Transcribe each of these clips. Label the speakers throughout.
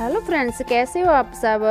Speaker 1: Hello friends, कैसे हो आप सब।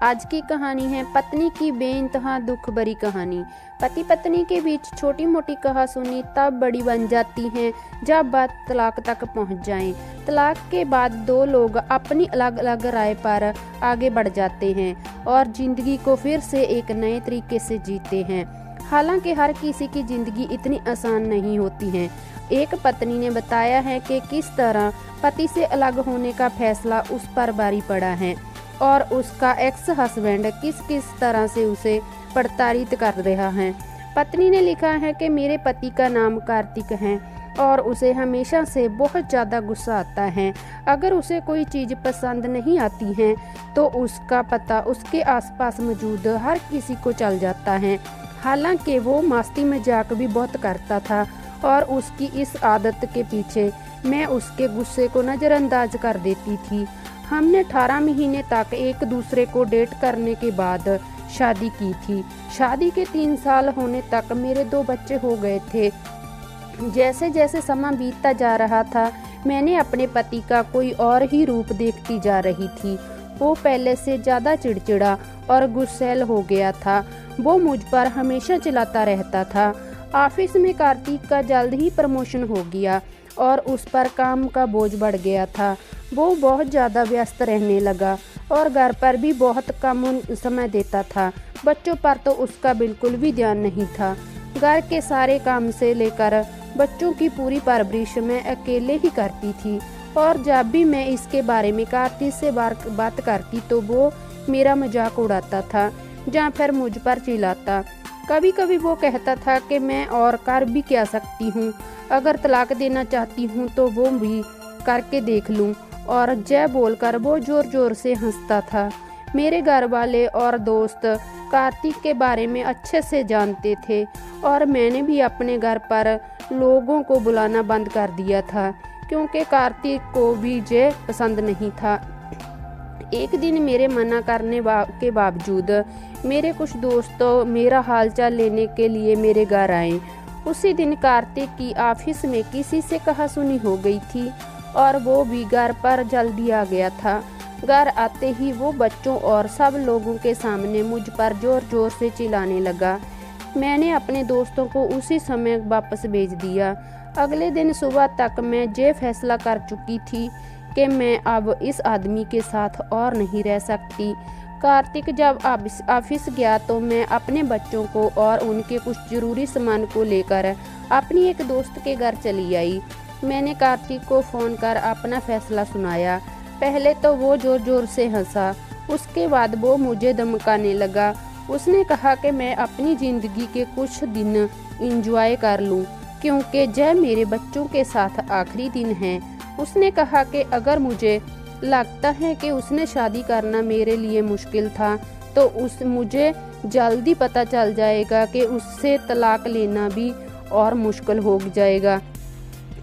Speaker 1: आज की कहानी है पत्नी की बेइंतहा दुख भरी कहानी। पति पत्नी के बीच छोटी मोटी कहासुनी तब बड़ी बन जाती है जब बात तलाक तक पहुंच जाए। तलाक के बाद दो लोग अपनी अलग अलग राय पर आगे बढ़ जाते हैं और जिंदगी को फिर से एक नए तरीके से जीते हैं। हालांकि हर किसी की जिंदगी इतनी आसान नहीं होती है। एक पत्नी ने बताया है कि किस तरह पति से अलग होने का फैसला उस पर भारी पड़ा है और उसका एक्स हस्बैंड किस किस तरह से उसे प्रताड़ित कर रहा है। पत्नी ने लिखा है कि मेरे पति का नाम कार्तिक है और उसे हमेशा से बहुत ज़्यादा गुस्सा आता है। अगर उसे कोई चीज़ पसंद नहीं आती है तो उसका पता उसके आसपास मौजूद हर किसी को चल जाता है। हालांकि वो मस्ती मजाक भी बहुत करता था और उसकी इस आदत के पीछे मैं उसके गुस्से को नज़रअंदाज कर देती थी। हमने 18 महीने तक एक दूसरे को डेट करने के बाद शादी की थी। शादी के 3 साल होने तक मेरे 2 बच्चे हो गए थे। जैसे जैसे समय बीतता जा रहा था मैंने अपने पति का कोई और ही रूप देखती जा रही थी। वो पहले से ज़्यादा चिड़चिड़ा और गुस्सैल हो गया था। वो मुझ पर हमेशा चिल्लाता रहता था। ऑफिस में कार्तिक का जल्द ही प्रमोशन हो गया और उस पर काम का बोझ बढ़ गया था। वो बहुत ज़्यादा व्यस्त रहने लगा और घर पर भी बहुत कम समय देता था। बच्चों पर तो उसका बिल्कुल भी ध्यान नहीं था। घर के सारे काम से लेकर बच्चों की पूरी परवरिश मैं अकेले ही करती थी और जब भी मैं इसके बारे में कार्तिक से बात करती तो वो मेरा मजाक उड़ाता था या फिर मुझ पर चिल्लाता। कभी कभी वो कहता था कि मैं और कर भी क्या सकती हूँ, अगर तलाक देना चाहती हूँ तो वो भी करके देख लूँ, और जय बोलकर वो जोर जोर से हंसता था। मेरे घर वाले और दोस्त कार्तिक के बारे में अच्छे से जानते थे और मैंने भी अपने घर पर लोगों को बुलाना बंद कर दिया था क्योंकि कार्तिक को भी जय पसंद नहीं था। एक दिन मेरे मना करने के बावजूद मेरे कुछ दोस्तों मेरा हालचाल लेने के लिए मेरे घर आए। उसी दिन कार्तिक की ऑफिस में किसी से कहासुनी हो गई थी और वो भी घर पर जल्दी आ गया था। घर आते ही वो बच्चों और सब लोगों के सामने मुझ पर जोर जोर से चिल्लाने लगा। मैंने अपने दोस्तों को उसी समय वापस भेज दिया। अगले दिन सुबह तक मैं ये फैसला कर चुकी थी कि मैं अब इस आदमी के साथ और नहीं रह सकती। कार्तिक जब ऑफिस गया तो मैं अपने बच्चों को और उनके कुछ जरूरी सामान को लेकर अपनी एक दोस्त के घर चली आई। मैंने कार्तिक को फ़ोन कर अपना फैसला सुनाया। पहले तो वो जोर जोर से हंसा, उसके बाद वो मुझे धमकाने लगा। उसने कहा कि मैं अपनी ज़िंदगी के कुछ दिन एंजॉय कर लूं क्योंकि यह मेरे बच्चों के साथ आखिरी दिन है। उसने कहा कि अगर मुझे लगता है कि उसने शादी करना मेरे लिए मुश्किल था तो मुझे जल्दी पता चल जाएगा कि उससे तलाक लेना भी और मुश्किल हो जाएगा।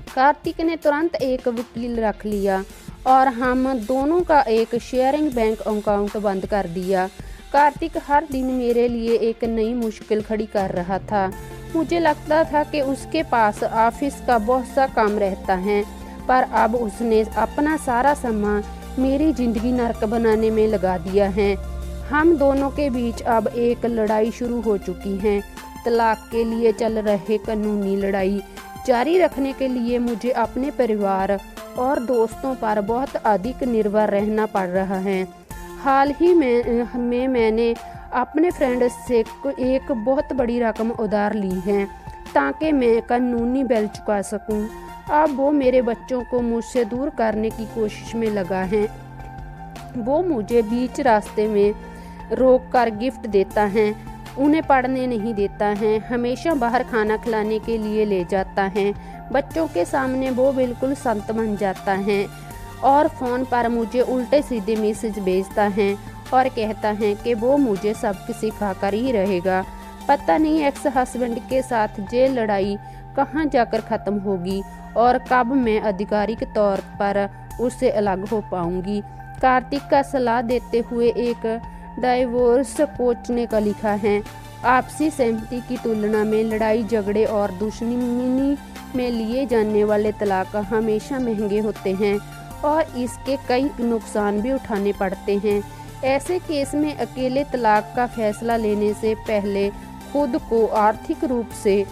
Speaker 1: कार्तिक ने तुरंत एक वकील रख लिया और हम दोनों का एक शेयरिंग बैंक अकाउंट बंद कर दिया। कार्तिक हर दिन मेरे लिए एक नई मुश्किल खड़ी कर रहा था। मुझे लगता था कि उसके पास ऑफिस का बहुत सा काम रहता है, पर अब उसने अपना सारा समय मेरी जिंदगी नरक बनाने में लगा दिया है। हम दोनों के बीच अब एक लड़ाई शुरू हो चुकी है। तलाक के लिए चल रहे कानूनी लड़ाई जारी रखने के लिए मुझे अपने परिवार और दोस्तों पर बहुत अधिक निर्भर रहना पड़ रहा है। हाल ही में मैंने अपने फ्रेंड से एक बहुत बड़ी रकम उधार ली है ताकि मैं कानूनी बिल चुका सकूं। अब वो मेरे बच्चों को मुझसे दूर करने की कोशिश में लगा है। वो मुझे बीच रास्ते में रोक कर गिफ्ट देता है, उन्हें पढ़ने नहीं देता है, हमेशा बाहर खाना खिलाने के लिए ले जाता है। बच्चों के सामने वो बिल्कुल संत बन जाता है और फ़ोन पर मुझे उल्टे सीधे मैसेज भेजता है और कहता है कि वो मुझे सबक सिखा कर ही रहेगा। पता नहीं एक्स हस्बैंड के साथ ये लड़ाई कहाँ जाकर ख़त्म होगी और कब मैं आधिकारिक तौर पर उससे अलग हो पाऊंगी। कार्तिक का सलाह देते हुए एक डाइवोर्स कोच ने का लिखा है, आपसी सहमति की तुलना में लड़ाई झगड़े और दुश्मनी में लिए जाने वाले तलाक हमेशा महंगे होते हैं और इसके कई नुकसान भी उठाने पड़ते हैं। ऐसे केस में अकेले तलाक का फैसला लेने से पहले खुद को आर्थिक रूप से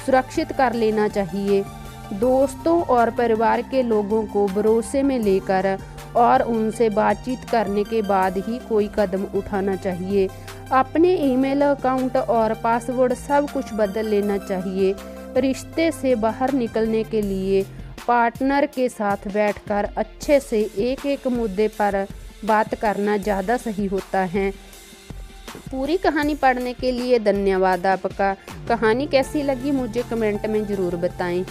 Speaker 1: सुरक्षित कर लेना चाहिए। दोस्तों और परिवार के लोगों को भरोसे में लेकर और उनसे बातचीत करने के बाद ही कोई कदम उठाना चाहिए। अपने ईमेल अकाउंट और पासवर्ड सब कुछ बदल लेना चाहिए। रिश्ते से बाहर निकलने के लिए पार्टनर के साथ बैठकर अच्छे से एक एक मुद्दे पर बात करना ज़्यादा सही होता है। पूरी कहानी पढ़ने के लिए धन्यवाद आपका। कहानी कैसी लगी मुझे कमेंट में ज़रूर बताएं।